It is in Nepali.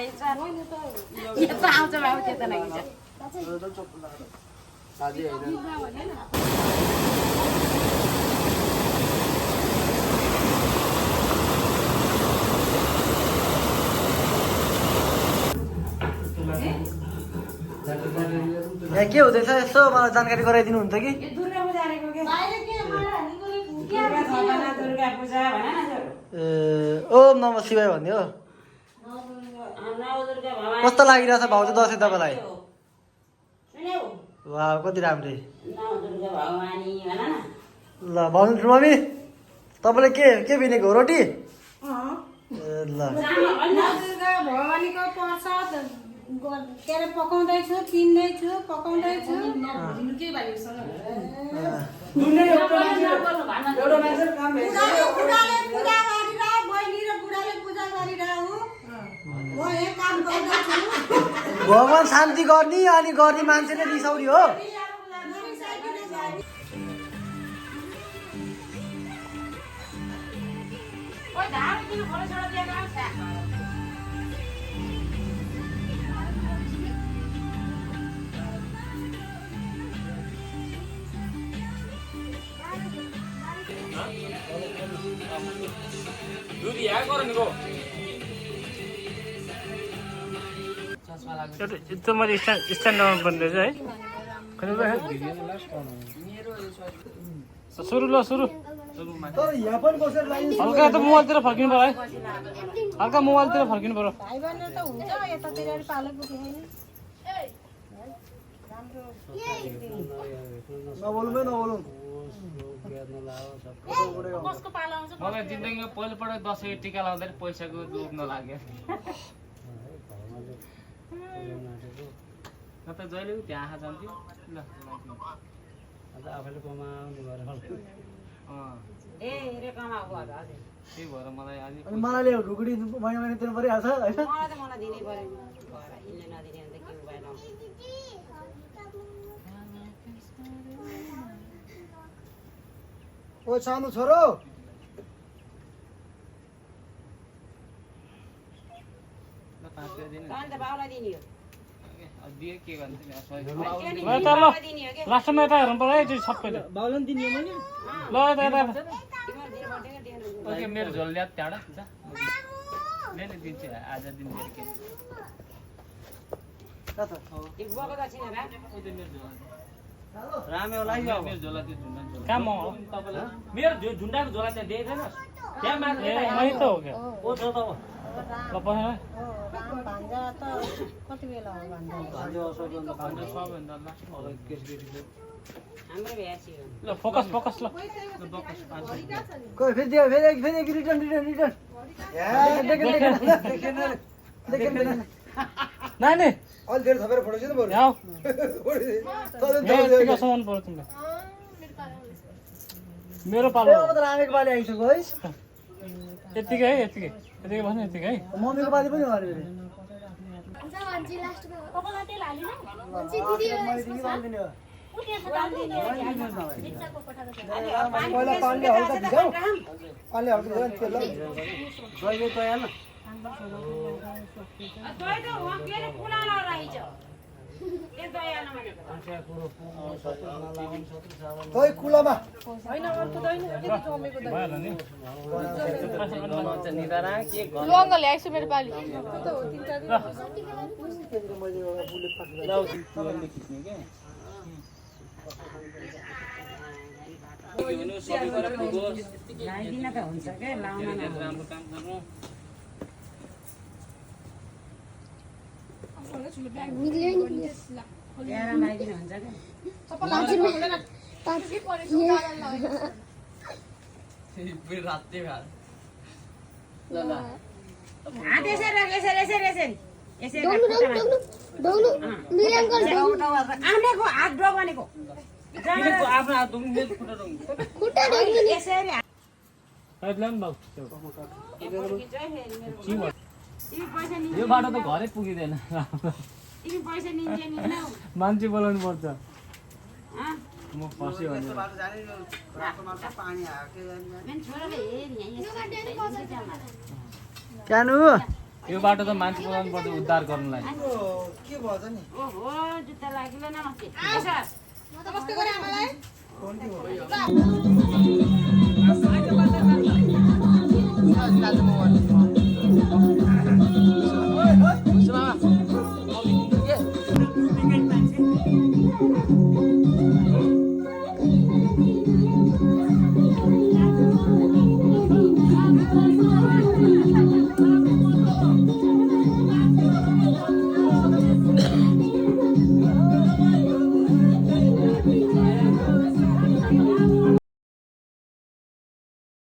लगाइन्छ यता आउँछ बाबु त्यता लगाइन्छ साझी होइन यहाँ के हुँदैछ यसो मलाई जानकारी गराइदिनुहुन्छ कि दुर्गा पूजा गरेको के दुर्गा पूजा भन न ओम नमः शिवाय भन्ने हो कस्तो लागिरहेछ भाउ चाहिँ दसैँ तपाईँलाई वा कति राम्रै ल भन्नु मम्मी तपाईँले के बिनेको हो रोटी ल भवानीको प्रसाद के अरे पकाउँदैछु किन्दैछु पकाउँदैछु भगवान शान्ति गर्ने अनि गर्ने मान्छेले रिसाउने हो त्यो मैले स्ट्यान्डमा बन्दैछ है सुरु ल सुरु हल्का त मोबाइलतिर फर्किनु पर्यो है हल्का मोबाइलतिर फर्किनु पर्यो मलाई जिन्दगीमा पहिलोपल्ट दसैँ टिका लाउँदाखेरि पैसाको लोभ नलाग्यो न त जहिले त्यहाँ आँखा जान्थ्यो ल आफैले कमाउने भएर त्यही भएर मलाई मलाई ढुकुडी महिना दिनु परिहाल्छ होइन ओ सानो छोरो लास्टमा यता हेर्नु पर्यो है त्यो सबैले बाउलाई दिने मैले ल यता मेरो झोल ल्याद त्यहाँबाट मैले दिन्छु आज दिन्छु मेरो झुन्डाको झोला त्यहाँ दिएको छैन त्यहाँ माथि त हो क्या ल फोकस फोकस ल फेरि रिटर्न नानी अलि धेरै थपेर फोटो चाहिँ बरु आऊ सामान पर्यो तिमीलाई मेरो पालो रामेको पाली आइसक्यो है यतिकै है यतिकै भन्नु यतिकै है मम्मीको पाली पनि हो अरे पहिला पानीले हल्का भिजाऊ पानीले हल्का भिजाऊ तेल दही तयार दही कुलामा लङ्ग ल्याइछु मेरो पाली लगाइदिन त हुन्छ क्या लाउन राम्रो काम गर्नु लगाइदिनु हुन्छ आनेको हात ड्र बनेको आफ्नो हात दुख्नु मेरो खुट्टा दुख्नु यसरी यो बाटो त घरै पुगिँदैन मान्छे बोलाउनु पर्छ म फस्यो भने क्यानु यो बाटो त मान्छे बोलाउनु पर्छ उद्धार गर्नुलाई के भएछ नि ओहो जुत्ता लाग्यो नमस्ते नमस्ते गरे आमालाई दाजु म